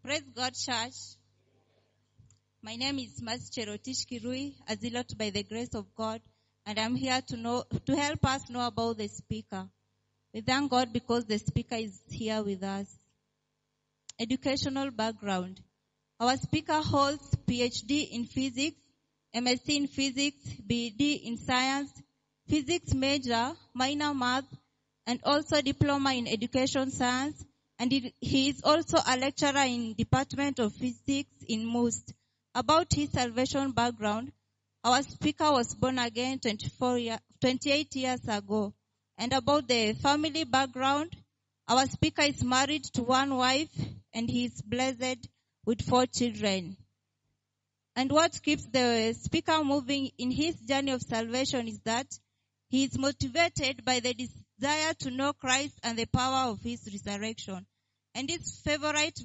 Praise God, church. My name is Mas Cherotish Kirui, a zealot by the grace of God, and I'm here to help us know about the speaker. We thank God because the speaker is here with us. Educational background. Our speaker holds PhD in physics, MSc in physics, BD in science, physics major, minor math, and also diploma in education science. And he is also a lecturer in Department of Physics in MUST. About his salvation background, our speaker was born again 28 years ago. And about the family background, our speaker is married to one wife and he is blessed with 4 children. And what keeps the speaker moving in his journey of salvation is that he is motivated by the desire to know Christ and the power of his resurrection. And his favorite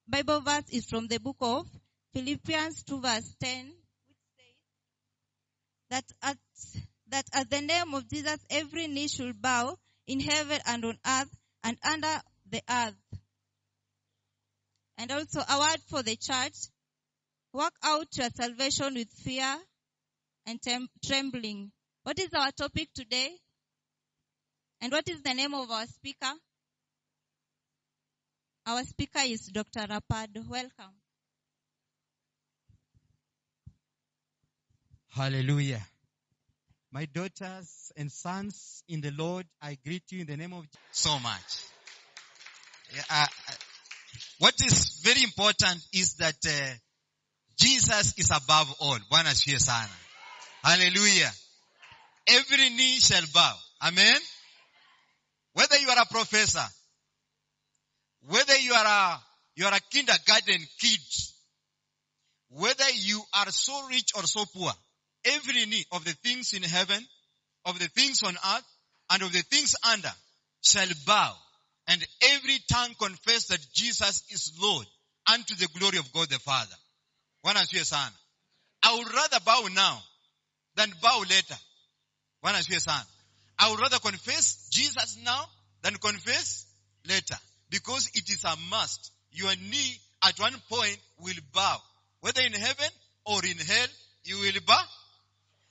Bible verse is from the book of Philippians 2 verse 10, which says that at the name of Jesus every knee should bow in heaven and on earth and under the earth. And also a word for the church: work out your salvation with fear and trembling. What is our topic today? And what is the name of our speaker? Our speaker is Dr. Rapado. Welcome. Hallelujah. My daughters and sons in the Lord, I greet you in the name of Jesus so much. What is very important is that Jesus is above all. Bwana asifiwe sana. Hallelujah. Every knee shall bow. Amen. Whether you are a professor, whether you are a kindergarten kid, whether you are so rich or so poor, every knee of the things in heaven, of the things on earth, and of the things under shall bow, and every tongue confess that Jesus is Lord unto the glory of God the Father. Bwana asifiwe sana. I would rather bow now than bow later. Bwana asifiwe sana. I would rather confess Jesus now than confess later, because it is a must. Your knee at one point will bow. Whether in heaven or in hell, you will bow.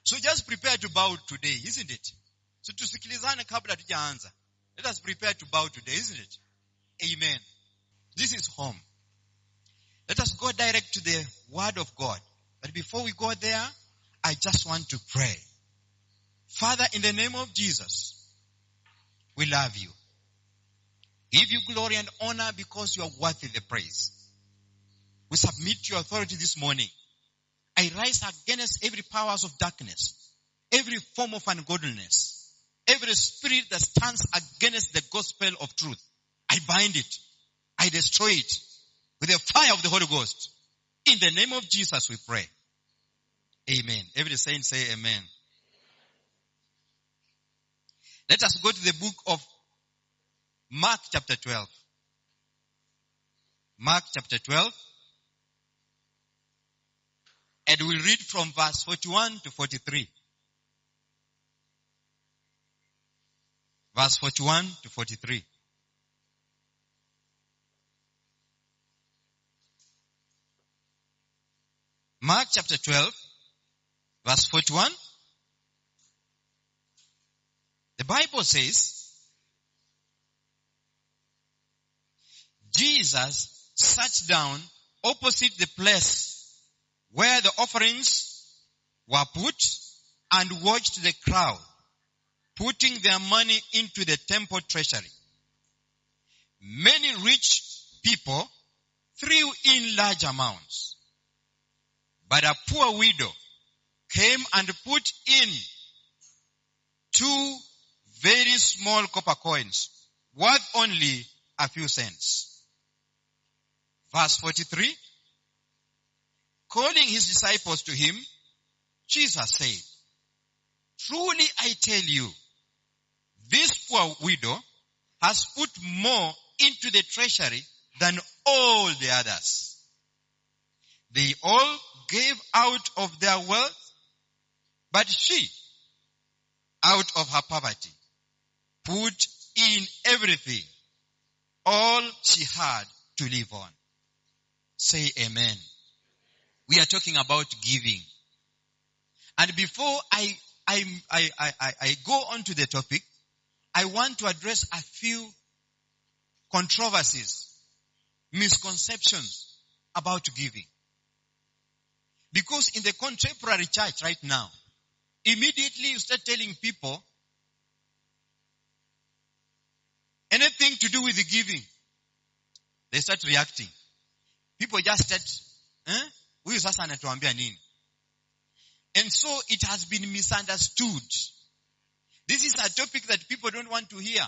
So just prepare to bow today, isn't it? So tusikilizane kabla tujaanza. Let us prepare to bow today, isn't it? Amen. This is home. Let us go direct to the word of God. But before we go there, I just want to pray. Father, in the name of Jesus, we love you. Give you glory and honor because you are worthy the praise. We submit to your authority this morning. I rise against every powers of darkness, every form of ungodliness, every spirit that stands against the gospel of truth. I bind it. I destroy it with the fire of the Holy Ghost. In the name of Jesus we pray. Amen. Every saint say amen. Let us go to the book of Mark chapter 12. Mark chapter 12. And we'll read from verse 41 to 43. Verse 41 to 43. Mark chapter 12, verse 41. The Bible says, Jesus sat down opposite the place where the offerings were put and watched the crowd putting their money into the temple treasury. Many rich people threw in large amounts, but a poor widow came and put in 2 very small copper coins, worth only a few cents. Verse 43. Calling his disciples to him, Jesus said, truly I tell you, this poor widow has put more into the treasury than all the others. They all gave out of their wealth, but she, out of her poverty, put in everything, all she had to live on. Say amen. We are talking about giving. And before I go on to the topic, I want to address a few controversies, misconceptions about giving. Because in the contemporary church right now, immediately you start telling people anything to do with the giving, they start reacting. People just start, huyu sasa anatuambia nini? And so it has been misunderstood. This is a topic that people don't want to hear.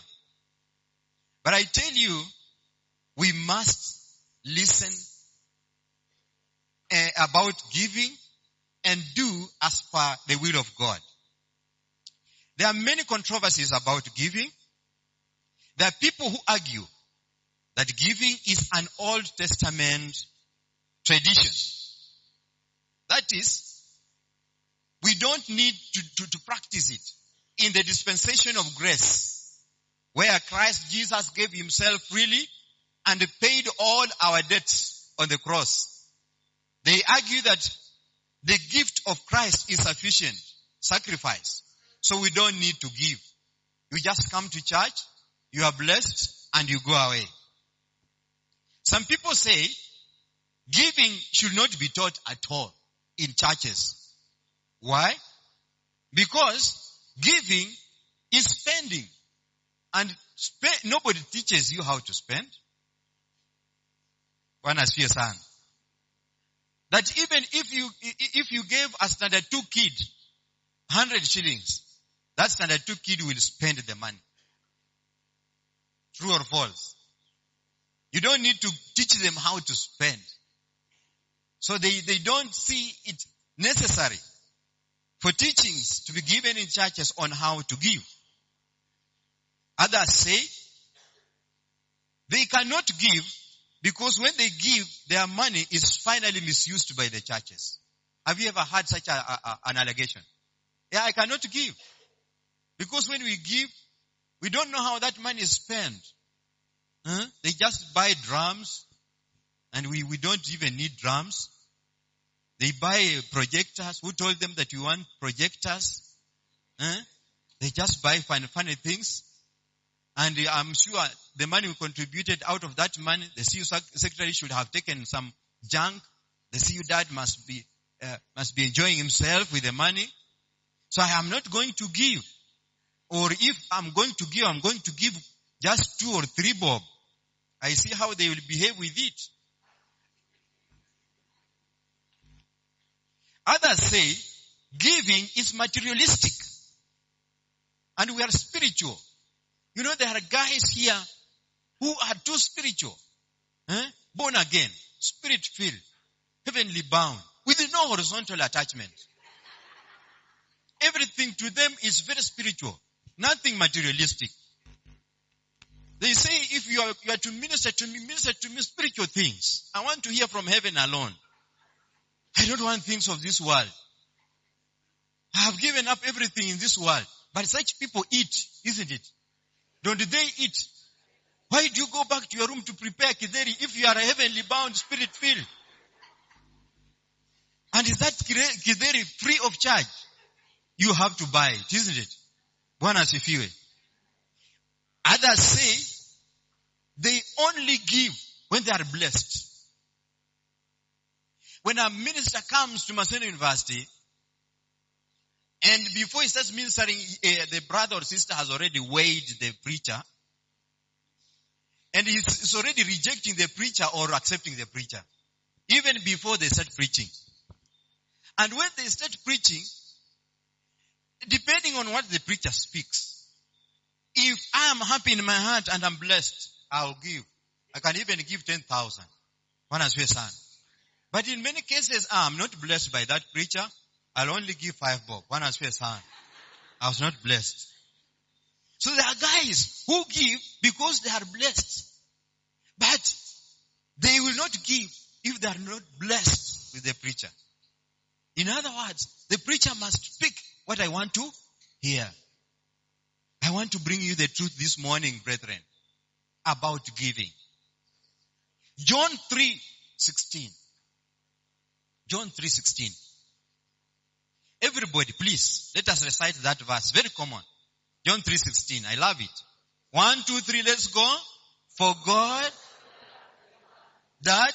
But I tell you, we must listen about giving and do as per the will of God. There are many controversies about giving. There are people who argue that giving is an Old Testament tradition. That is, we don't need to practice it in the dispensation of grace, where Christ Jesus gave himself freely and paid all our debts on the cross. They argue that the gift of Christ is sufficient sacrifice, so we don't need to give. You just come to church, you are blessed, and you go away. Some people say giving should not be taught at all in churches. Why? Because giving is spending. And nobody teaches you how to spend. Bwana asifiwe sana. That even if you gave a standard 2 kid 100 shillings, that standard 2 kid will spend the money. True or false? You don't need to teach them how to spend. So they don't see it necessary for teachings to be given in churches on how to give. Others say they cannot give because when they give, their money is finally misused by the churches. Have you ever heard such an allegation? Yeah, I cannot give. Because when we give, we don't know how that money is spent. They just buy drums, and we don't even need drums. They buy projectors. Who told them that you want projectors? They just buy funny things. And I'm sure the money we contributed, out of that money, the CU secretary should have taken some junk. The CU dad must be enjoying himself with the money. So I am not going to give. Or if I'm going to give just 2 or 3 bob. I see how they will behave with it. Others say giving is materialistic. And we are spiritual. You know, there are guys here who are too spiritual. Born again, spirit filled, heavenly bound, with no horizontal attachment. Everything to them is very spiritual. Nothing materialistic. They say if you are to minister to me spiritual things. I want to hear from heaven alone. I don't want things of this world. I have given up everything in this world. But such people eat, isn't it? Don't they eat? Why do you go back to your room to prepare kideri if you are a heavenly bound, spirit filled? And is that kideri free of charge? You have to buy it, isn't it? Bwana asifiwe. Others say they only give when they are blessed. When a minister comes to Maseno University, and before he starts ministering, the brother or sister has already weighed the preacher, and he's already rejecting the preacher or accepting the preacher, even before they start preaching. And when they start preaching, depending on what the preacher speaks, if I am happy in my heart and I'm blessed, I'll give. I can even give 10,000. But in many cases, I'm not blessed by that preacher. I'll only give 5 bob. I was not blessed. So there are guys who give because they are blessed. But they will not give if they are not blessed with the preacher. In other words, the preacher must speak what I want to hear. I want to bring you the truth this morning, brethren, about giving. John 3, 3:16. John 3:16. Everybody, please, let us recite that verse. Very common. John 3:16. I love it. 1, 2, 3, let's go. For God that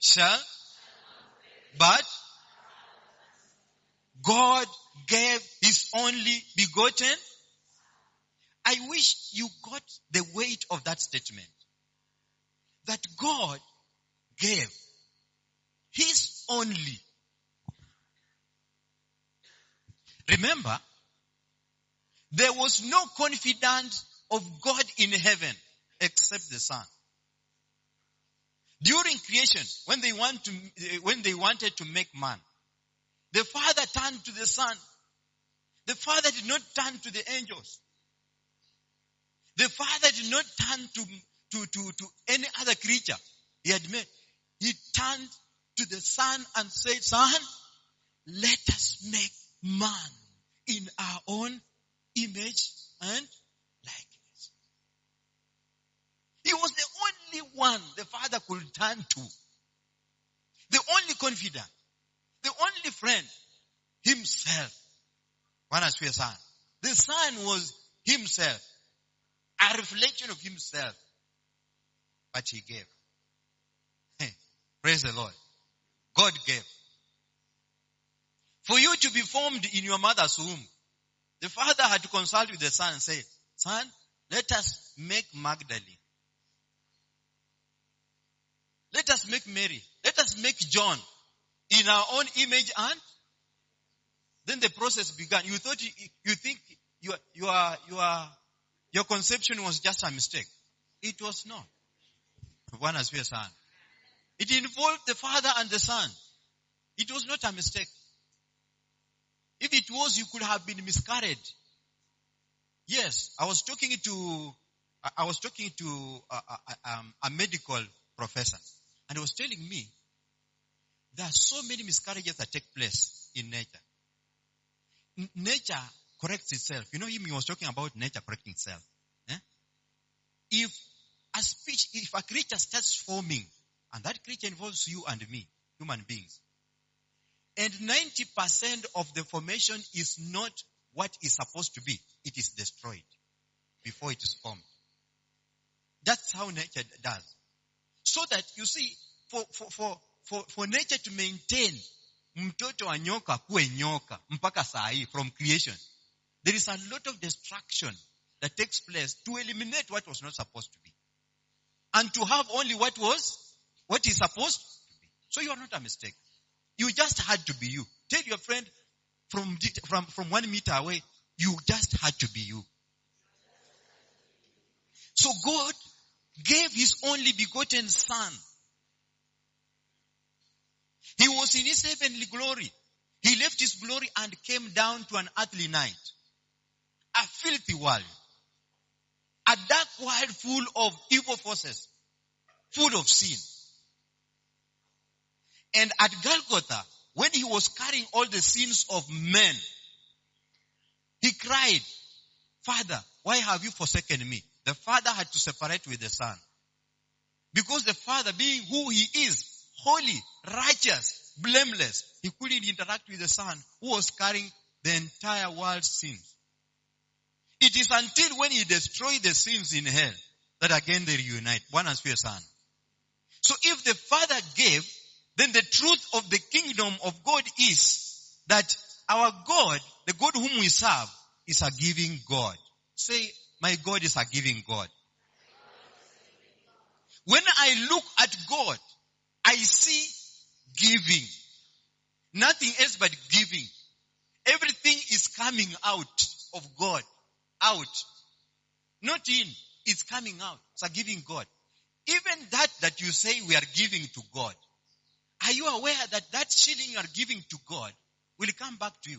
shall, but God gave his only begotten. I wish you got the weight of that statement. That God gave his only. Remember, there was no confidant of God in heaven except the Son. During creation, when they wanted to make man, the Father turned to the Son. The Father did not turn to the angels. The Father did not turn to any other creature he had made. He turned to the Son and said, Son, let us make man in our own image and likeness. He was the only one the Father could turn to. The only confidant. The only friend. Himself. One as we are Son. The Son was himself. A reflection of himself. But he gave. Hey, praise the Lord. God gave. For you to be formed in your mother's womb, the Father had to consult with the Son and say, Son, let us make Magdalene. Let us make Mary. Let us make John in our own image, and then the process began. You think your conception was just a mistake. It was not. One as we are Son. It involved the Father and the Son. It was not a mistake. If it was, you could have been miscarried. Yes, I was talking to a medical professor, and he was telling me there are so many miscarriages that take place in nature. Nature corrects itself. You know, he was talking about nature correcting itself. If a creature starts forming, and that creature involves you and me, human beings, and 90% of the formation is not what is supposed to be, it is destroyed before it is formed. That's how nature does. So that, you see, for nature to maintain mtoto wa nyoka kuwe nyoka mpaka saa hii from creation, there is a lot of destruction that takes place to eliminate what was not supposed to be, and to have only what is supposed to be. So you are not a mistake. You just had to be you. Tell your friend from 1 meter away, you just had to be you. So God gave his only begotten Son. He was in his heavenly glory. He left his glory and came down to an earthly night. A filthy world. A dark world full of evil forces. Full of sin. And at Golgotha, when he was carrying all the sins of men, he cried, Father, why have you forsaken me? The Father had to separate with the Son. Because the Father, being who he is, holy, righteous, blameless, he couldn't interact with the Son who was carrying the entire world's sins. It is until when he destroyed the sins in hell that again they reunite. One as we are Son. So if the Father gave, then the truth of the kingdom of God is that our God, the God whom we serve, is a giving God. Say, my God is a giving God. When I look at God, I see giving. Nothing else but giving. Everything is coming out of God. Out. Not in. It's coming out. It's a giving God. Even that you say we are giving to God. Are you aware that that shilling you are giving to God will come back to you?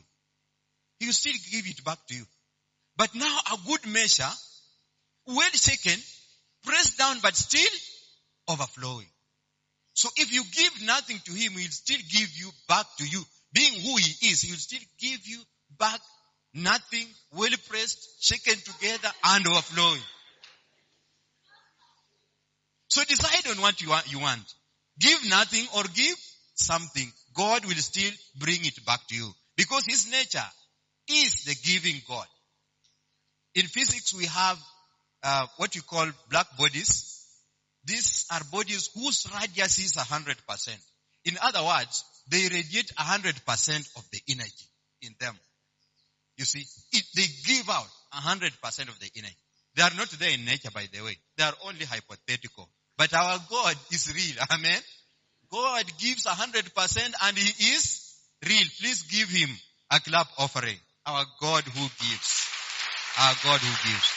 He will still give it back to you. But now a good measure, well shaken, pressed down but still overflowing. So if you give nothing to him, he will still give you back to you. Being who he is, he will still give you back nothing, well pressed, shaken together and overflowing. So decide on what you want. Give nothing or give something. God will still bring it back to you. Because his nature is the giving God. In physics, we have what you call black bodies. These are bodies whose radius is 100%. In other words, they radiate 100% of the energy in them. You see, they give out 100% of the energy. They are not there in nature, by the way. They are only hypothetical. But our God is real. Amen. God gives 100% and he is real. Please give him a clap offering. Our God who gives. Our God who gives.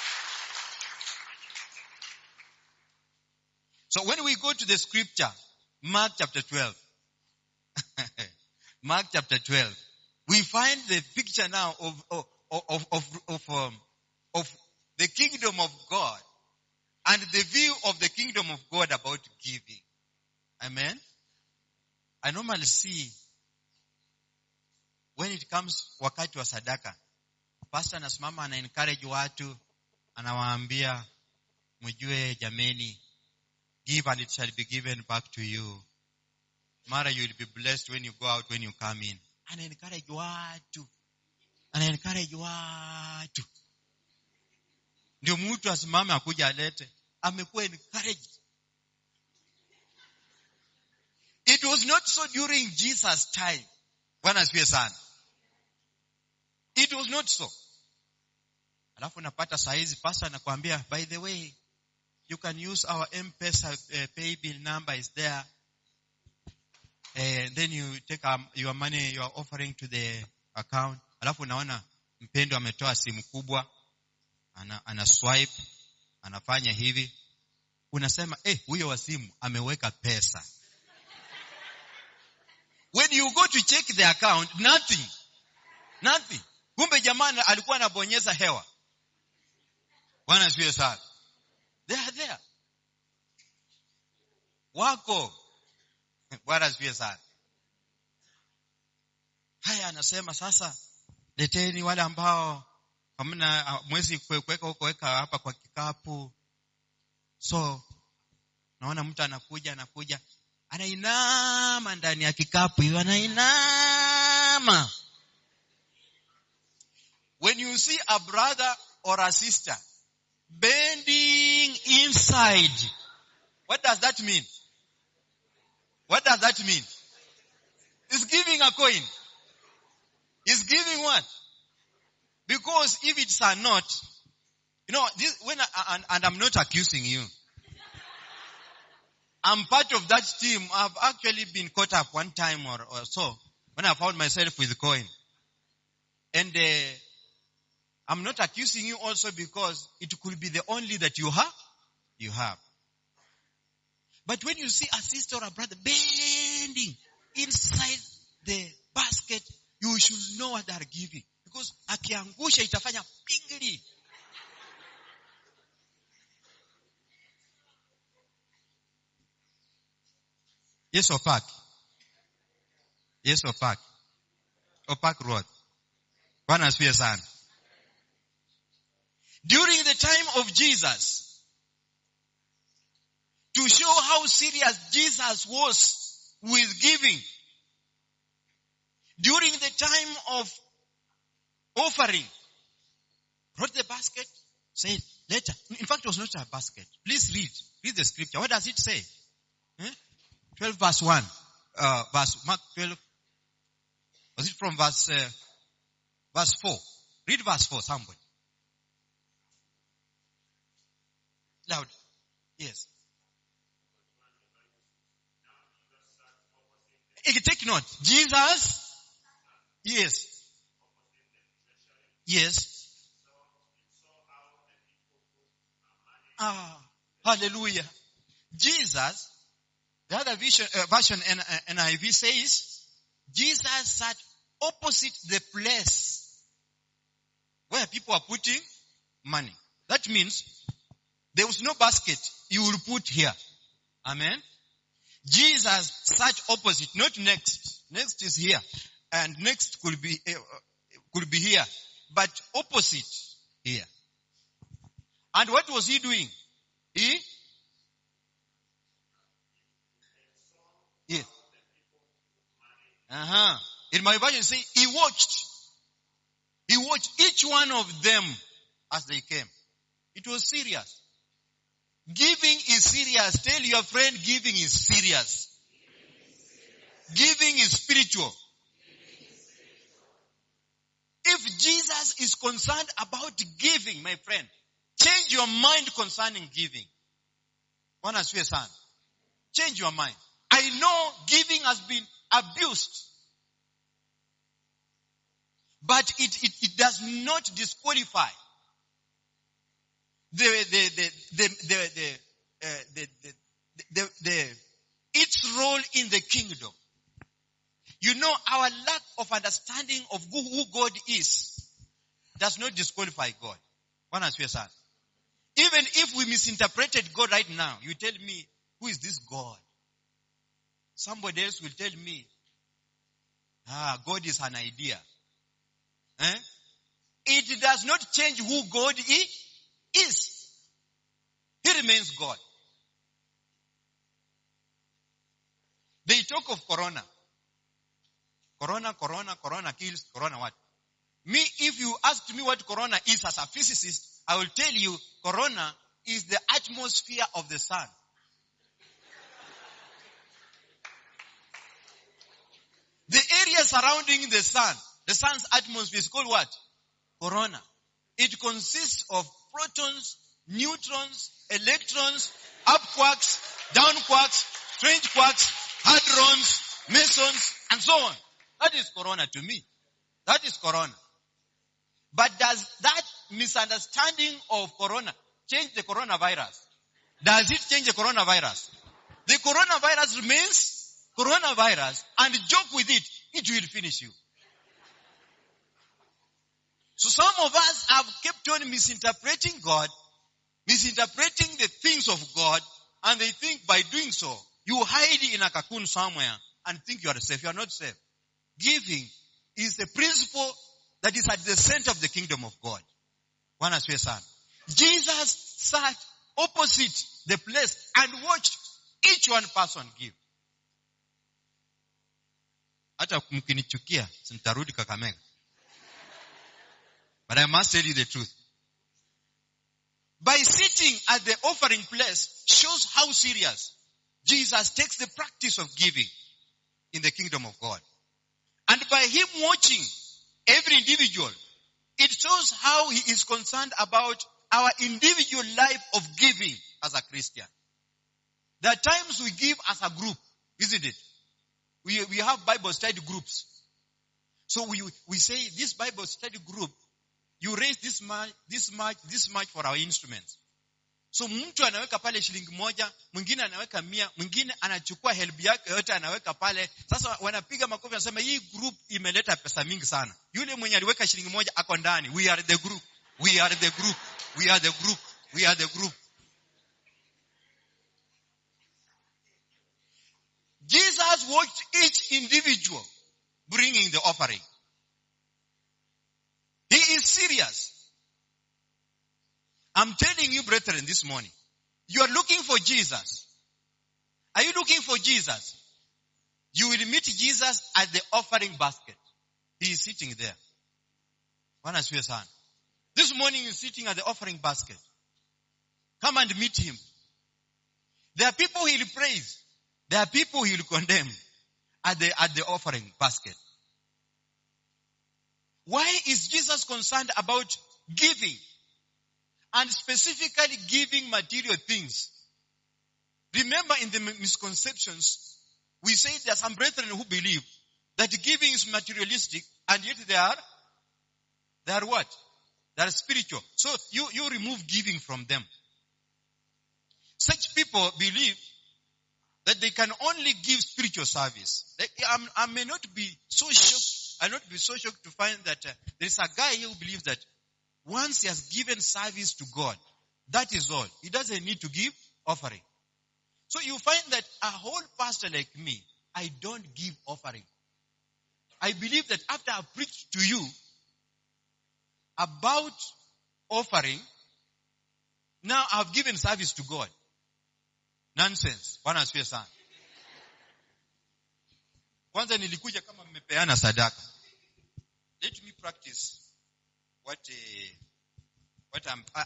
So when we go to the scripture, Mark chapter 12. Mark chapter 12. We find the picture now of the kingdom of God and the view of the kingdom of God about giving. Amen. I normally see when it comes wakati wa sadaka, pastor anasimama ana encourage watu, anawaambia mjue jameni, give and it shall be given back to you. Mara, you will be blessed when you go out, when you come in. Ana encourage watu. Ndio mtu asimame akuja alete. Amekuwa encouraged. It was not so during Jesus' time. Bwana asifiwe sana. It was not so. Alafu napata saizi pastor anakuambia, by the way, you can use our M-Pesa pay bill number is there. Then you take your money, your offering to the account. Alafu unaona mpendo ametoa simu kubwa, ana swipe, anafanya hivi. Unasema, huyo wa simu ameweka pesa. When you go to check the account, nothing. Kumbe jamani alikuwa anabonyeza hewa. Bwana asifiwe sana. They are there. Wako. Bwana asifiwe sana. Haya anasema sasa, leteni wale ambao hamna mwezi kuweka huko, weka hapa kwa kikapu. So naona mtu anakuja anainama ndani ya kikapu hiyo, anainama. When you see a brother or a sister bending inside, what does that mean? What does that mean? He's giving a coin. He's giving what? Because if it's a note, this, and I'm not accusing you. I'm part of that team. I've actually been caught up one time or so when I found myself with coin. And I'm not accusing you also because it could be the only that you have. But when you see a sister or a brother bending inside the basket, you should know what they are giving. Because akiangusha itafanya pingili. Yes, Opak. Yes, Opak. Opak Road. Bwana asifiwe sana. During the time of Jesus, to show how serious Jesus was with giving, during the time of offering, brought the basket, said, later. In fact, it was not a basket. Please read the scripture. What does it say? 12 verse 1. Mark 12. Was it from verse 4? Read verse 4, somebody. Loud. Yes. Take note. Jesus. Yes. Yes. Hallelujah. Jesus, the other version NIV says, Jesus sat opposite the place where people are putting money. That means there was no basket you will put here. Amen. Jesus sat opposite, not next. Next is here. And next could be here. But opposite here. And what was he doing? In my version, say, he watched. He watched each one of them as they came. It was serious. Giving is serious. Tell your friend, giving is serious. Giving is spiritual. If Jesus is concerned about giving, my friend, change your mind concerning giving. Bwana asifiwe sana. Change your mind. I know giving has been abused. But it does not disqualify its role in the kingdom. You know, our lack of understanding of who God is does not disqualify God. Bwana asifiwe sana. Even if we misinterpreted God right now, you tell me, who is this God? Somebody else will tell me, God is an idea. It does not change who God is. He remains God. They talk of corona. Corona kills, corona what? Me, if you asked me what corona is as a physicist, I will tell you, corona is the atmosphere of the sun. The area surrounding the sun's atmosphere is called what? Corona. It consists of protons, neutrons, electrons, up quarks, down quarks, strange quarks, hadrons, mesons, and so on. That is corona to me. That is corona. But does that misunderstanding of corona change the coronavirus? Does it change the coronavirus? The coronavirus remains coronavirus, and joke with it, it will finish you. So some of us have kept on misinterpreting God, misinterpreting the things of God, and they think by doing so, you hide in a cocoon somewhere and think you are safe. You are not safe. Giving is a principle that is at the center of the kingdom of God. Bwana asifiwe sana. Jesus sat opposite the place and watched each one person give. Hata mkinichukia, sintarudi Kakamega. But I must tell you the truth. By sitting at the offering place shows how serious Jesus takes the practice of giving in the kingdom of God. And by him watching every individual, it shows how he is concerned about our individual life of giving as a Christian. There are times we give as a group, isn't it? We have Bible study groups. So we say, this Bible study group, you raise this much for our instruments. So mtu anaweka pale shilingi moja, mwingine anaweka 100, mwingine anachukua help yake yote anaweka pale. Sasa wanapiga makofi wanasema hii group imeleta pesa mingi sana. Yule mwenye aliweka shilingi moja ako ndani. We are the group. We are the group. We are the group. We are the group. Jesus watched each individual bringing the offering. He is serious. I'm telling you, brethren, this morning, you are looking for Jesus. Are you looking for Jesus? You will meet Jesus at the offering basket. He is sitting there. Bwana asifiwe sana. This morning he is sitting at the offering basket. Come and meet him. There are people he will praise. There are people he will condemn at the offering basket. Why is Jesus concerned about giving? And specifically giving material things. Remember, in the misconceptions, we say there are some brethren who believe that giving is materialistic, and yet they are what? They are spiritual. So you remove giving from them. Such people believe that they can only give spiritual service. I may not be so shocked. I'll not be so shocked to find that there is a guy who believes that once he has given service to God, that is all. He doesn't need to give offering. So you find that a whole pastor like me, I don't give offering. I believe that after I preached to you about offering, now I've given service to God. Nonsense. Bwana asifiwe sana. Kwanza nilikuja kama mmepeana sadaka. Let me practice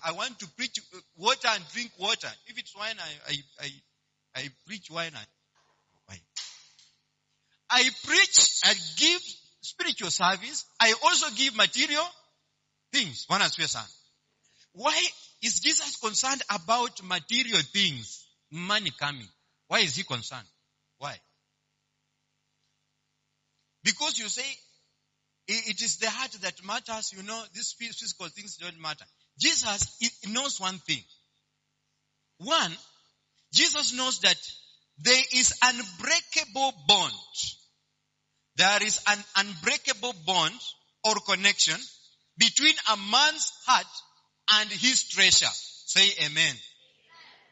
I want to preach water and drink water. If it's wine, I preach wine and wine. I preach and give spiritual service. I also give material things. Why is Jesus concerned about material things? Money coming. Why is he concerned? Why? Because you say, it is the heart that matters, these physical things don't matter. Jesus knows one thing. One, Jesus knows that there is unbreakable bond. There is an unbreakable bond or connection between a man's heart and his treasure. Say amen.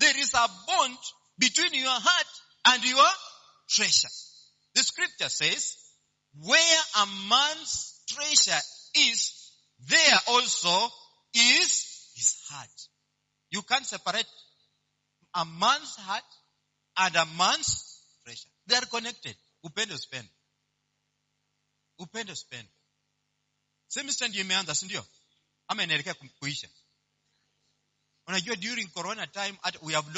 There is a bond between your heart and your treasure. The scripture says, where a man's treasure is, there also is his heart. You can't separate a man's heart and a man's treasure. They are connected. Upendo spend. Upendo spend. Semester ndio imeanza, si ndio? Ama inaelekea kuisha. Unajua during corona time I've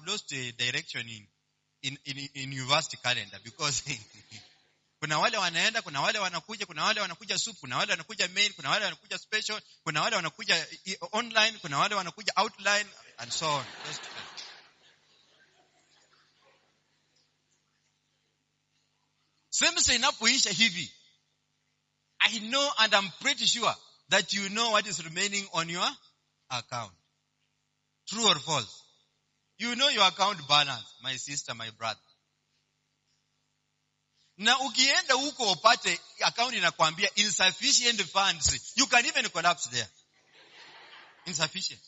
lost direction in university calendar because kuna wale wanaenda, kuna wale wanakuja, kuna wale wanakuja soup, kuna wale wanakuja main, kuna wale wanakuja special, kuna wale wanakuja online, kuna wale wanakuja outline and so on. Semester inapoisha hivi, I know and I'm pretty sure that you know what is remaining on your account. True or false? You know your account balance, my sister, my brother. Na ukienda huko upate account inakwambia insufficient funds. You can even collapse there. Insufficient.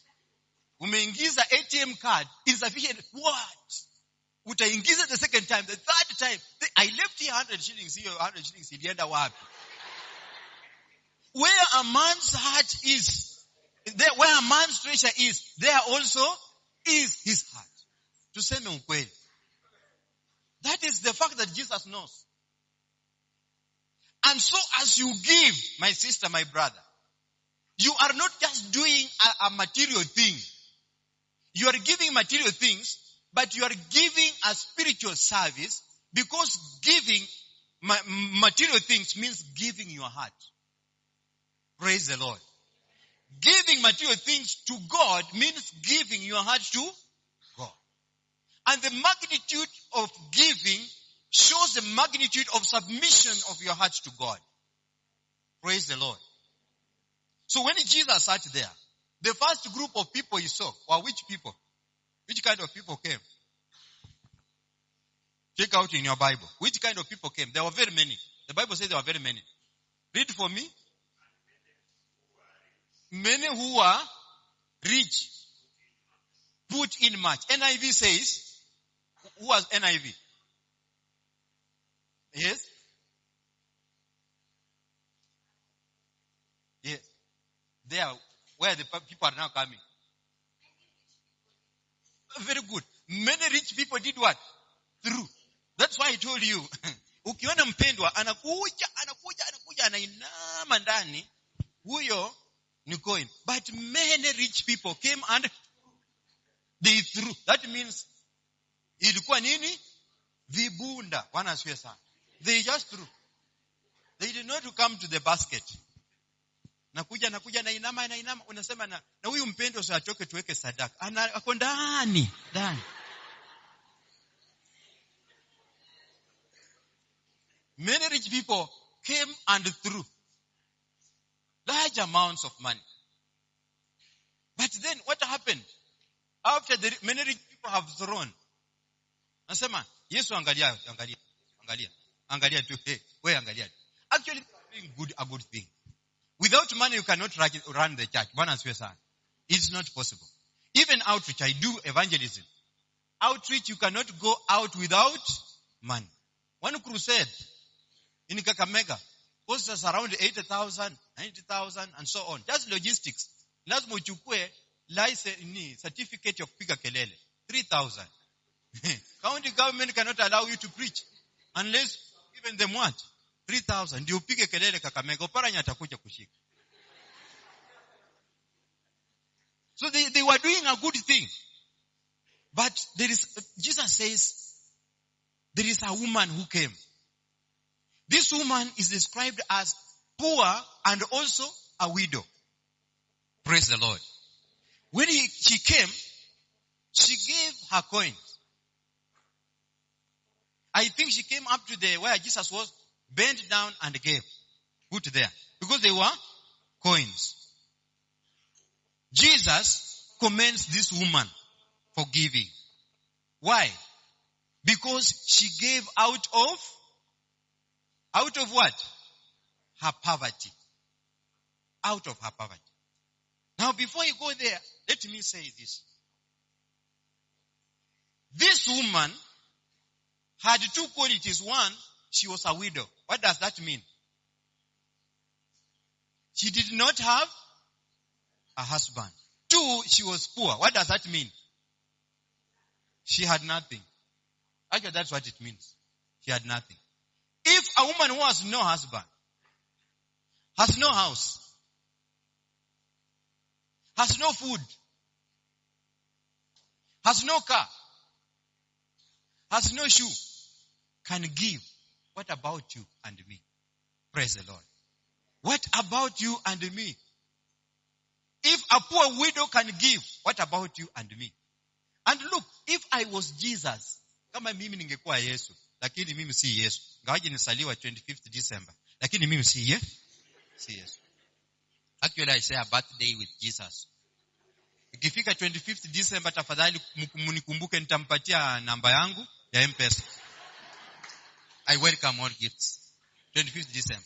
Umeingiza ATM card, insufficient. What? Utaingiza the second time, the third time. I left here 100 shillings, here 100 shillings, ilienda wapi? Where a man's heart is, where a man's treasure is, there also is his heart. Tuseme ukweli. That is the fact that Jesus knows. And so as you give, my sister, my brother, you are not just doing a material thing. You are giving material things, but you are giving a spiritual service, because giving material things means giving your heart. Praise the Lord. Giving material things to God means giving your heart to God. And the magnitude of giving shows the magnitude of submission of your heart to God. Praise the Lord. So when Jesus sat there, the first group of people he saw were which people? Which kind of people came? Check out in your Bible. Which kind of people came? There were very many. The Bible says there were very many. Read for me. Many who are rich put in much. NIV says, who was NIV? Yes? Yes. There, where the people are now coming. Very good. Many rich people did what? Through. That's why I told you. Ukiona mpendwa, anakuja, anainama ndani, huyo ni coin. But many rich people came and they threw. That means, ilikuwa nini? Vibunda. Bwana asifiwe sana. They just threw. They did not come to the basket. Nakuja na inama, unasema na huyu mpendwa usiachoke tuweke sadaka. Ako ndani. Many rich people came and threw large amounts of money. But then what happened? After the many rich people have thrown, nasema, Yesu angalia tu, wewe angalia. Actually, doing a good thing. Without money, you cannot run the church. Bwana asifiwe sana. It's not possible. Even outreach, I do evangelism. Outreach, you cannot go out without money. One crusade in Kakamega costs us around 80,000, 90,000, and so on. Just logistics. Lazima uchukue license, certificate of kupiga kelele. 3,000. County government cannot allow you to preach unless you given them what? 3,000. Ndio upige kelele Kakamega, Oparanya atakuja kushika. So they were doing a good thing. But Jesus says, there is a woman who came. This woman is described as poor and also a widow. Praise the Lord. When she came, she gave her coins. I think she came up to where Jesus was, bent down and gave. Put there. Because they were coins. Jesus commends this woman for giving. Why? Because she gave out of what? Her poverty. Out of her poverty. Now before you go there, let me say this. This woman had two qualities. One, she was a widow. What does that mean? She did not have a husband. Two, she was poor. What does that mean? She had nothing. Actually, that's what it means. She had nothing. If a woman who has no husband, has no house, has no food, has no car, has no shoe, can give, what about you and me? Praise the Lord. What about you and me? If a poor widow can give, what about you and me? And look, if I was Jesus, kama mimi ningekuwa Yesu, lakini mimi si Yesu. Ngawaje nisaliwa 25th December, lakini mimi si Yesu. Actually, I say a birthday with Jesus. Ikifika 25th December, tafadhali mnikumbuke, nitampatia namba yangu ya M-Pesa. I welcome all gifts. 25th December.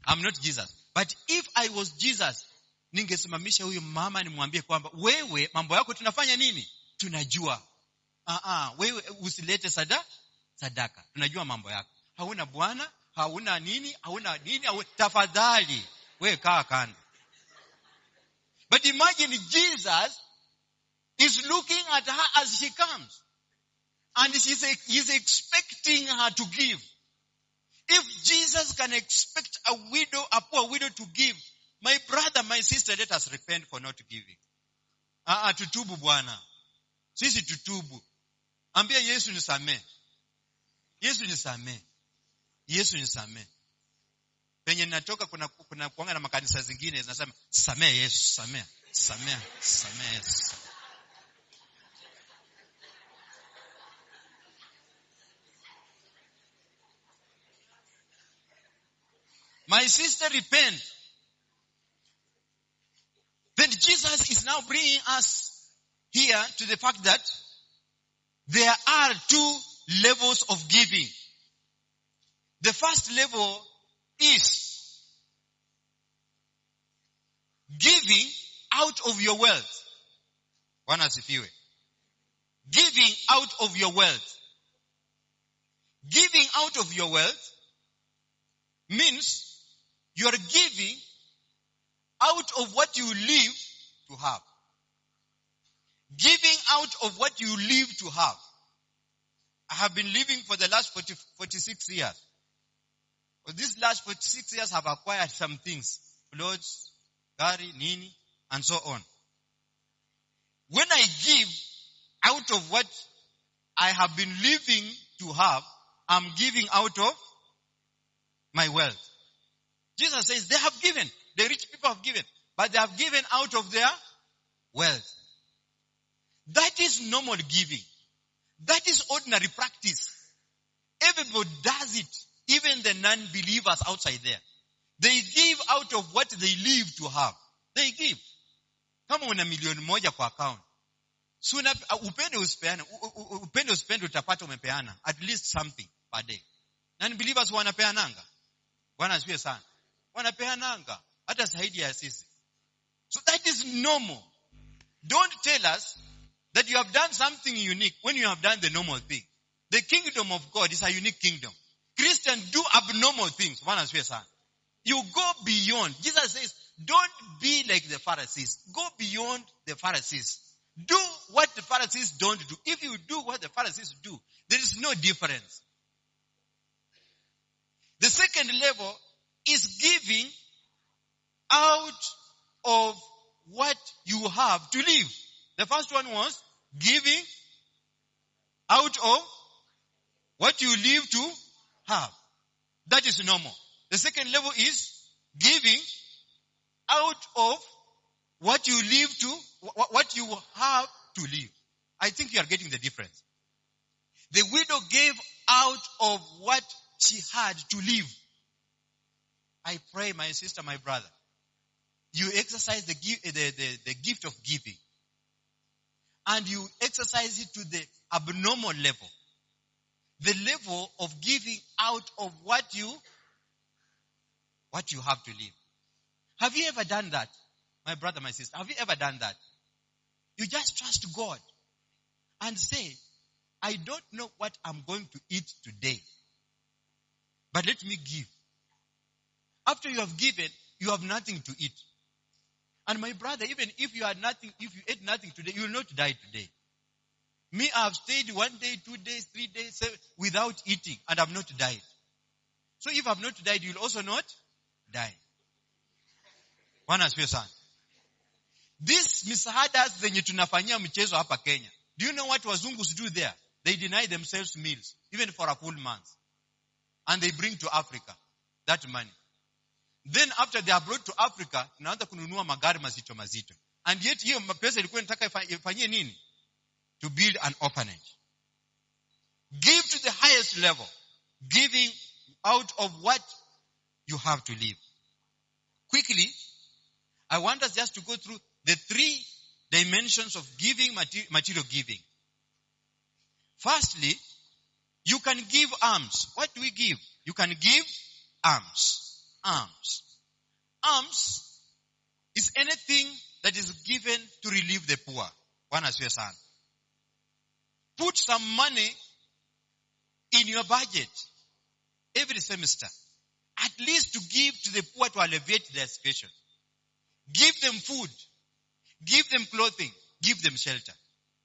I'm not Jesus. But if I was Jesus, ningesimamisha huyo mama nimwambie kwamba wewe mambo yako tunafanya nini? Tunajua. Wewe usilete sadaka. Tunajua mambo yako. Hauna bwana, hauna nini. Tafadhali wewe kaa kando. But imagine Jesus is looking at her as she comes. And he's expecting her to give. If Jesus can expect a poor widow to give, my brother, my sister, let us repent for not giving. Tutubu bwana. Sisi tutubu. Ambia Yesu nisamee. Yesu nisamee. Yesu nisamee. Penye natoka kuna kuanga na makanisa zingine zinasema samee Yesu, samee Yesu. My sister, repent. Then Jesus is now bringing us here to the fact that there are two levels of giving. The first level is giving out of your wealth. Bwana asifiwe. Giving out of your wealth. Giving out of your wealth means you are giving out of what you live to have. Giving out of what you live to have. I have been living for the last 46 years. For these last 46 years, I have acquired some things. Clothes, gari, nini, and so on. When I give out of what I have been living to have, I'm giving out of my wealth. Jesus says they have given. The rich people have given. But they have given out of their wealth. That is normal giving. That is ordinary practice. Everybody does it. Even the non-believers outside there. They give out of what they live to have. They give. Kama una milioni moja kwa account. Suna upende usipende utapata umepeana. At least something per day. Non-believers wanapeananga. Bwana asifiwe sana. Wanapeananga. Hata zaidi ya sisi. So that is normal. Don't tell us that you have done something unique when you have done the normal thing. The kingdom of God is a unique kingdom. Christians do abnormal things. Bwana asifiwe sana. You go beyond. Jesus says, don't be like the Pharisees. Go beyond the Pharisees. Do what the Pharisees don't do. If you do what the Pharisees do, there is no difference. The second level is giving out of what you have to live. The first one was giving out of what you live to have. That is normal. The second level is giving out of what you live to, what you have to live. I think you are getting the difference. The widow gave out of what she had to live. I pray, my sister, my brother, you exercise the gift of giving. And you exercise it to the abnormal level. The level of giving out of what you have to live. Have you ever done that? My brother, my sister, have you ever done that? You just trust God and say, I don't know what I'm going to eat today, but let me give. After you have given, you have nothing to eat. And my brother, even if you ate nothing today, you will not die today. Me, I have stayed 1 day, 2 days, 3 days without eating, and I have not died. So if I have not died, you will also not die. Bwana asifiwe sana. These misahadas zenye tunafanyia mchezo hapa Kenya. Do you know what wazungus do there? They deny themselves meals, even for a full month. And they bring to Africa that money. Then after they are brought to Africa, tunaanza kununua magari mazito mazito. And yet hiyo pesa ilikuwa inataka ifanyie nini? To build an orphanage. Give to the highest level. Giving out of what you have to live. Quickly, I want us just to go through the 3 dimensions of giving, material giving. Firstly, you can give alms. What do we give? You can give alms. Alms. Alms is anything that is given to relieve the poor. Bwana asifiwe sana. Put some money in your budget every semester, at least to give to the poor to alleviate their situation. Give them food. Give them clothing. Give them shelter.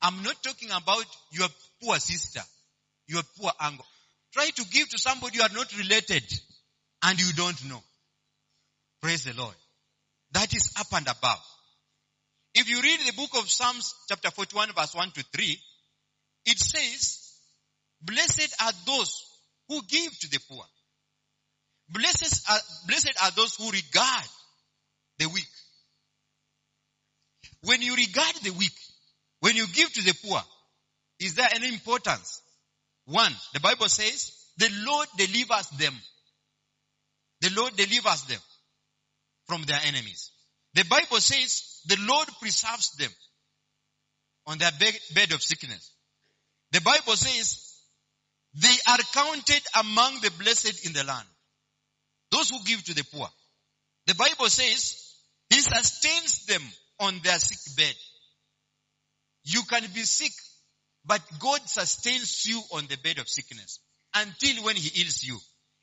I'm not talking about your poor sister, your poor uncle. Try to give to somebody you are not related and you don't know. Praise the Lord. That is up and above. If you read the book of Psalms chapter 41 verse 1 to 3, it says, blessed are those who give to the poor. Blessed are those who regard the weak. When you regard the weak, when you give to the poor, is there any importance? One, the Bible says, the Lord delivers them. The Lord delivers them from their enemies. The Bible says, the Lord preserves them on their bed of sickness. The Bible says, they are counted among the blessed in the land. Those who give to the poor. The Bible says, He sustains them on their sick bed. You can be sick, but God sustains you on the bed of sickness until when He heals you.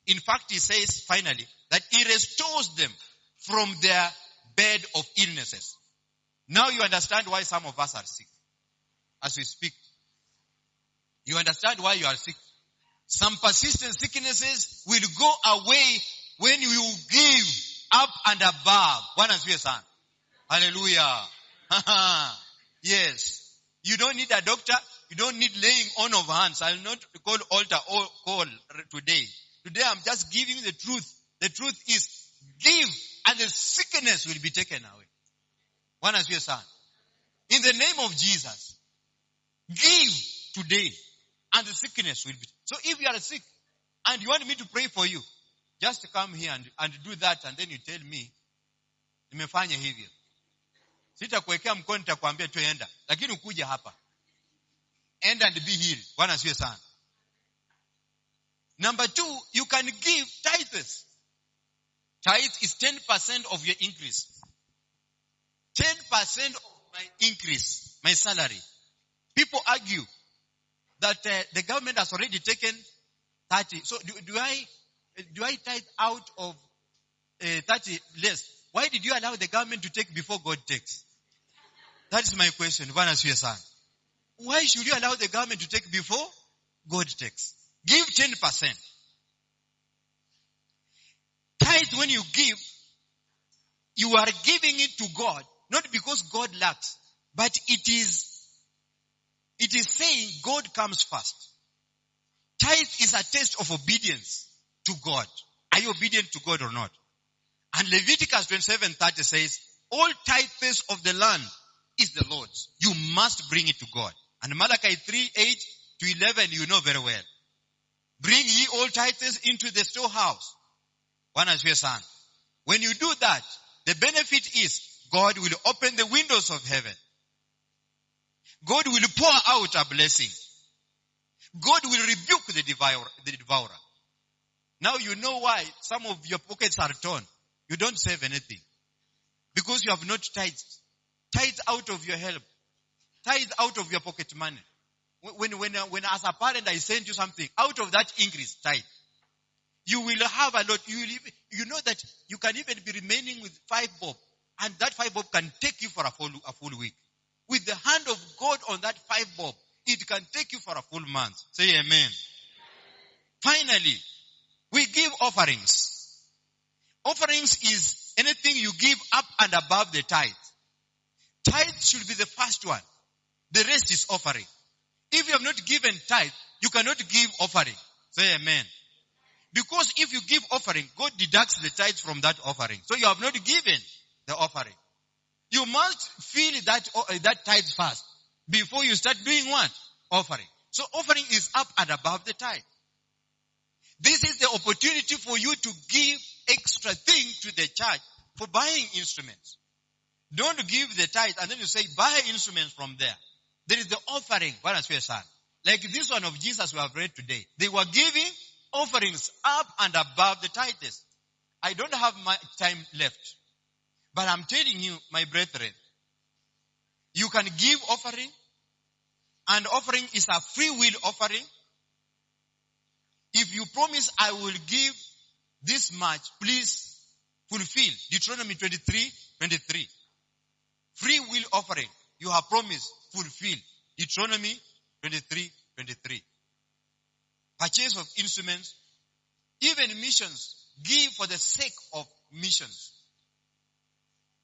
In fact, He says finally that He restores them from their bed of illnesses. Now you understand why some of us are sick. As we speak, you understand why you are sick. Some persistent sicknesses will go away when you give up and above. Bwana asifiwe sana. Hallelujah. Yes. You don't need a doctor. You don't need laying on of hands. I will not call altar or call today. Today I'm just giving you the truth. The truth is give and the sickness will be taken away. Bwana asifiwe sana. In the name of Jesus, give today and the sickness will be. So if you are sick and you want me to pray for you, just come here and do that, and then you tell me, nimefanya hivyo. Sitakuwekea mkono, nitakwambia tu enda. Lakini ukuje hapa. End and be healed. Bwana asifiwe sana. Number 2, you can give tithes. Tithe is 10% of your increase. 10% of my increase, my salary. People argue that the government has already taken 30. So do I tithe out of 30 less? Why did you allow the government to take before God takes? That is my question. Why should you allow the government to take before God takes? Give 10%. Tithe, when you give, you are giving it to God, not because God lacks, but it is saying God comes first. Tithe is a test of obedience to God. Are you obedient to God or not? And Leviticus 27:30 says, all tithes of the land is the Lord's. You must bring it to God. And Malachi 3:8-11, you know very well. Bring ye all tithes into the storehouse. When you do that, the benefit is God will open the windows of heaven. God will pour out a blessing. God will rebuke the devourer. Now you know why some of your pockets are torn. You don't save anything. Because you have not tithed. Tithe out of your help. Tithe out of your pocket money. When as a parent I send you something, out of that increase, tithe. You will have a lot. You know that you can even be remaining with 5 bob. And that 5 bob can take you for a full week. With the hand of God on that 5 bob, it can take you for a full month. Say amen. Finally, we give offerings. Offerings is anything you give up and above the tithe. Tithe should be the first one. The rest is offering. If you have not given tithe, you cannot give offering. Say amen. Because if you give offering, God deducts the tithe from that offering. So you have not given the offering. You must feel that tithe first before you start doing what? Offering. So offering is up and above the tithe. This is the opportunity for you to give extra thing to the church for buying instruments. Don't give the tithe and then you say, buy instruments from there. There is the offering. Like this one of Jesus we have read today. They were giving offerings up and above the tithes. I don't have much time left. But I'm telling you, my brethren, you can give offering. And offering is a free will offering. If you promise I will give this much, please fulfill. Deuteronomy 23:23. Free will offering. You have promised, fulfill. Deuteronomy 23:23. Purchase of instruments. Even missions. Give for the sake of missions.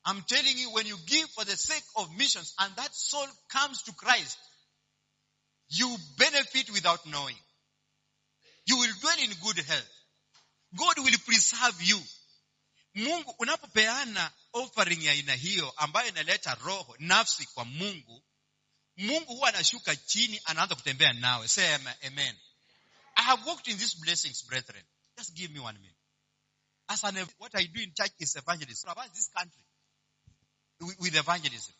I'm telling you, when you give for the sake of missions and that soul comes to Christ, you benefit without knowing. You will dwell in good health. God will preserve you. Mungu, unapopeana offering ya aina hiyo ambayo inaleta roho, nafsi kwa Mungu, Mungu huwa anashuka chini, anaanza kutembea nawe. Say amen. I have walked in these blessings, brethren. Just give me 1 minute. What I do in church is evangelism. About this country with evangelism.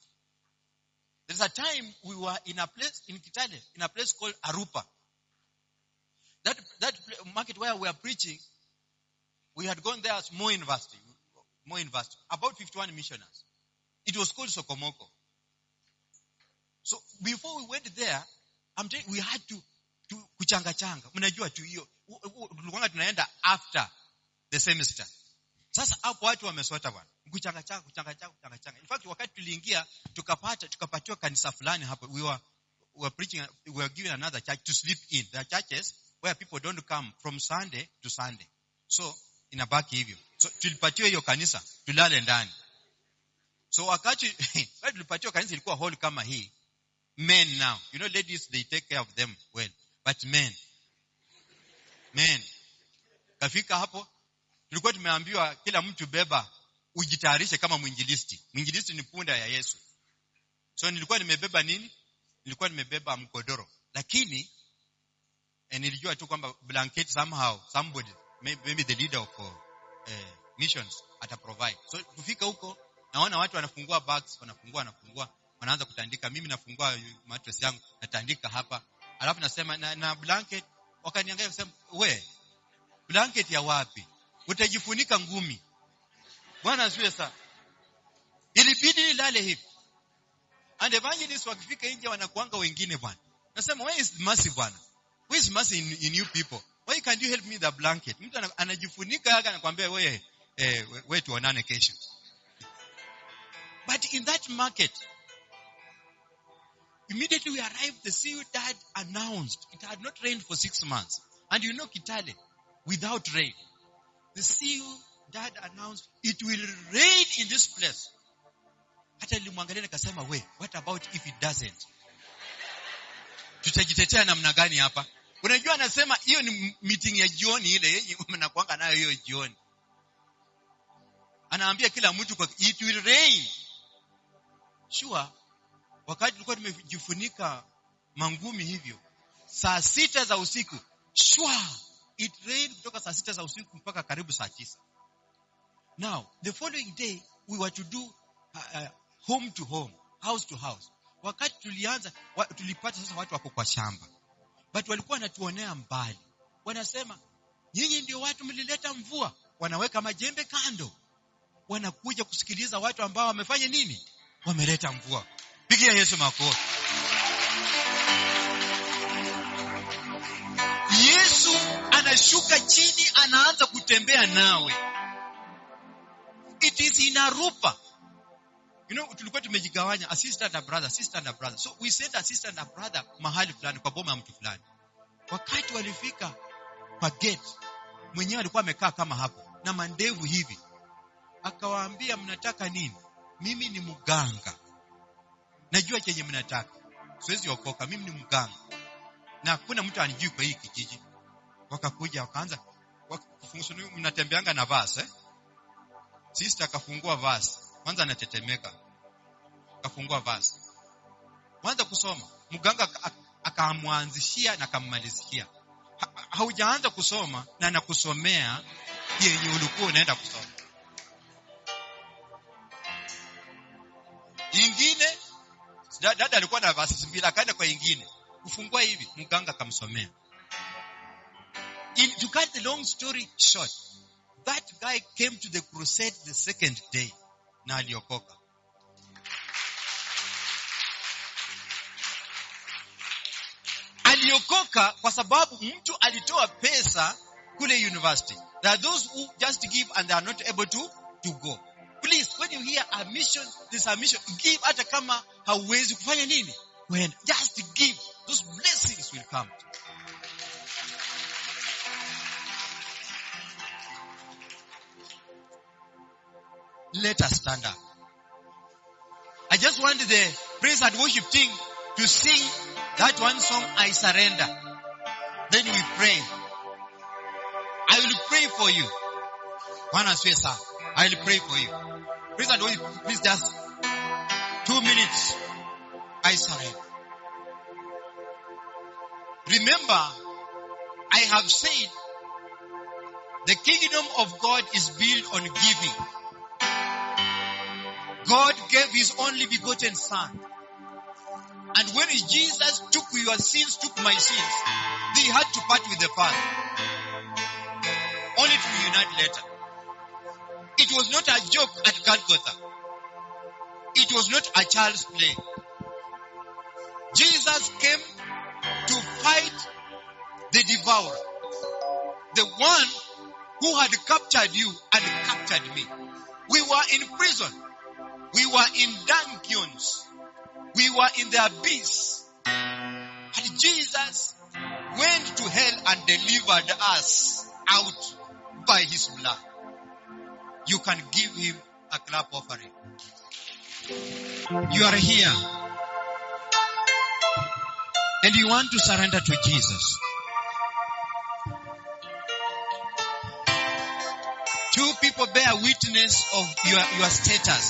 There's a time we were in a place in Kitale, in a place called Arupa. That market where we are preaching, we had gone there as Moi University. About 51 missionaries. It was called Sokomoko. So before we went there, I'm telling you, we had to kuchanga. Mnajua tu hiyo. Tulikuwa tunaenda after the semester. Sasa hapo watu wamesota bwana. Kuchanga. In fact, wakati tuliingia tukapatiwa kanisa fulani hapo. We were preaching, we were given another church to sleep in. There are churches where people don't come from Sunday to Sunday. So inabaki hivyo. So tulipatiwa hiyo kanisa, tulale ndani. So wakati tulipatiwa kanisa ilikuwa hall kama hii. Men now, you know, ladies, they take care of them well, but men, kafika hapo, tulikuwa tumeambiwa kila mtu beba, ujitayarishe kama mwinjilisti. Mwinjilisti ni punda ya Yesu. So nilikuwa nimebeba nini? Nilikuwa nimebeba mkodoro. Lakini nilijua tu kwamba blanket somehow somebody, maybe the leader of missions ata provide. So kufika huko, naona watu wanafungua bags, wanafungua, wanaanza kutandika. Mimi nafungua mattress yangu, natandika hapa. Alafu nasema na blanket, wakaniangalia kusema, "We, blanket ya wapi? Utajifunika ngumi." Bwana asifiwe sana. Ilibidi nilale hivi. And evangelists wakifika nje wanakuanga wengine bwana. Nasema, "Where is mercy bwana? Where is mercy in you people? Why can't you help me the blanket?" Mtu anajifunika haka anakuambia, "We tuonane kesho." But in that market, immediately we arrived, the CEO dad announced it had not rained for 6 months. And you know Kitale, without rain. The CEO Dad announced, it will rain in this place. Hata nilimwangalia nikasema, what about if it doesn't? Tutajitetea namna gani hapa? Unajua anasema hiyo ni meeting ya jioni ile yenye mnakuanga nayo hiyo jioni. Anaambia kila mtu kwa it will rain. Sure. Wakati tulikuwa tumejifunika mangumi hivyo, saa 6 za usiku, sure, it rained kutoka saa 6 za usiku mpaka karibu saa 9. Now, the following day we were to do home to home, house to house. Wakati tulianza, tulipata sasa watu wako kwa shamba. But walikuwa wanatuonea mbali. Wanasema, nyinyi ndio watu mlileta mvua. Wanaweka majembe kando. Wanakuja kusikiliza watu ambao wamefanya nini? Wameleta mvua. Pigia Yesu makofi. Yesu anashuka chini, anaanza kutembea nawe. It is in Arupa. You know, tulikuwa tumejigawanya, a sister and a brother, sister and a brother. So we sent a sister and a brother mahali fulani, kwa boma ya mtu fulani. Wakati walifika kwa gate, mwenyewe alikuwa amekaa kama hapo na mandevu hivi. Akawaambia, mnataka nini? Mimi ni mganga. Najua chenye mnataka. Siwezi okoka, mimi ni mganga. Na hakuna mtu anijui kwa hii kijiji. Wakakuja wakaanza kufungua, mnatembeanga na vase, Sister akafungua vase. Kwanza anatetemeka. Akafungua vase. Kwanza kusoma. Mganga akamwanzishia na akammalizia. Haujaanza kusoma na anakusomea yenye ulikuwa unaenda kusoma. Ingine dada alikuwa na verses 2, akaenda kwa ingine. Kufungua hivi, mganga akamsomea. To cut the long story short, that guy came to the crusade the second day. Na aliokoka. Aliokoka kwa sababu mtu alitoa pesa kule university. There are those who just give and they are not able to go. Please, when you hear a mission, this a mission, give hata kama hauwezi kufanya nini? When just give, those blessings will come. Let us stand up. I just want the praise and worship team to sing that one song, I Surrender. Then we pray. I will pray for you. I will pray for you. Praise and worship, please just 2 minutes. I surrender. Remember, I have said the kingdom of God is built on giving. God gave his only begotten Son. And when Jesus took your sins, took my sins, they had to part with the Father. Only to reunite later. It was not a joke at Golgotha. It was not a child's play. Jesus came to fight the devourer. The one who had captured you and captured me. We were in prison. We were in dungeons. We were in the abyss. And Jesus went to hell and delivered us out by his blood. You can give him a clap offering. You are here. And you want to surrender to Jesus. 2 people bear witness of your status,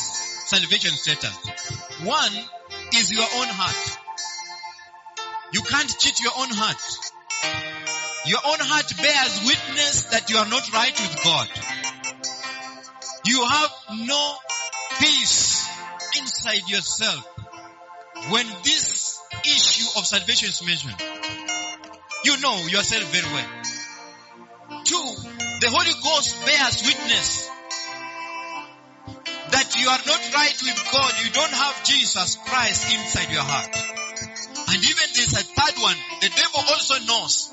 salvation status. One is your own heart. You can't cheat your own heart. Your own heart bears witness that you are not right with God. You have no peace inside yourself when this issue of salvation is mentioned. You know yourself very well. 2, the Holy Ghost bears witness that you are not right with God. You don't have Jesus Christ inside your heart. And even there's a third one. The devil also knows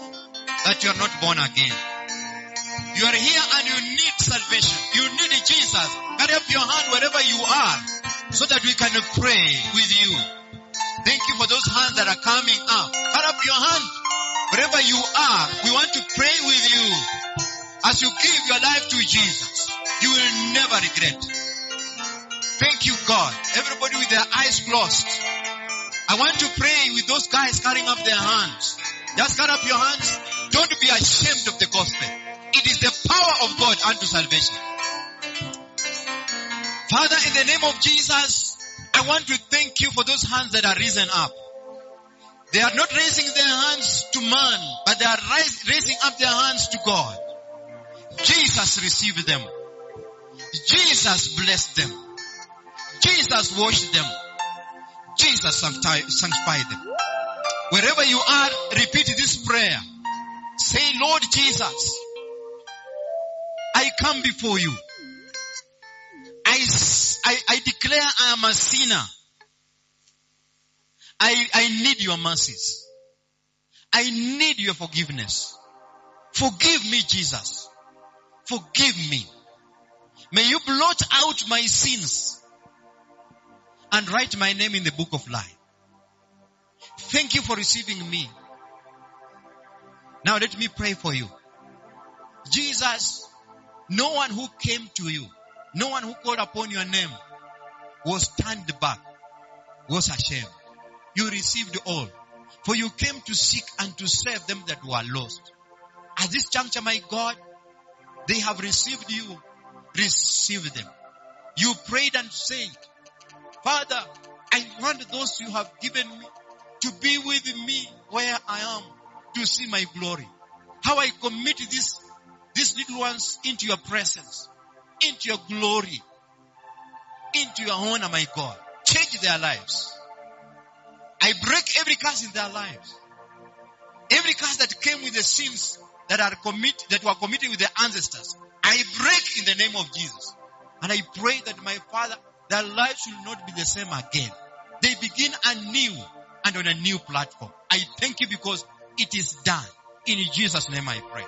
that you are not born again. You are here and you need salvation. You need Jesus. Carry up your hand wherever you are so that we can pray with you. Thank you for those hands that are coming up. Carry up your hand wherever you are. We want to pray with you as you give your life to Jesus. You will never regret. Thank you, God. Everybody with their eyes closed. I want to pray with those guys carrying up their hands. Just carry up your hands. Don't be ashamed of the gospel. It is the power of God unto salvation. Father, in the name of Jesus, I want to thank you for those hands that are risen up. They are not raising their hands to man, but they are raising up their hands to God. Jesus received them. Jesus blessed them. Jesus washed them. Jesus sanctified them. Wherever you are, repeat this prayer. Say, Lord Jesus, I come before you. I declare I am a sinner. I need your mercies. I need your forgiveness. Forgive me, Jesus. Forgive me. May you blot out my sins and write my name in the book of life. Thank you for receiving me. Now let me pray for you. Jesus, no one who came to you, no one who called upon your name was turned back, was ashamed. You received all. For you came to seek and to save them that were lost. At this juncture, my God, they have received you. Receive them. You prayed and said, Father, I want those you have given me to be with me where I am, to see my glory. How I commit these little ones into your presence, into your glory, into your honor, my God. Change their lives. I break every curse in their lives. Every curse that came with the sins that were committed with their ancestors, I break in the name of Jesus. And I pray that, my Father, their lives will not be the same again. They begin anew and on a new platform. I thank you because it is done. In Jesus' name I pray.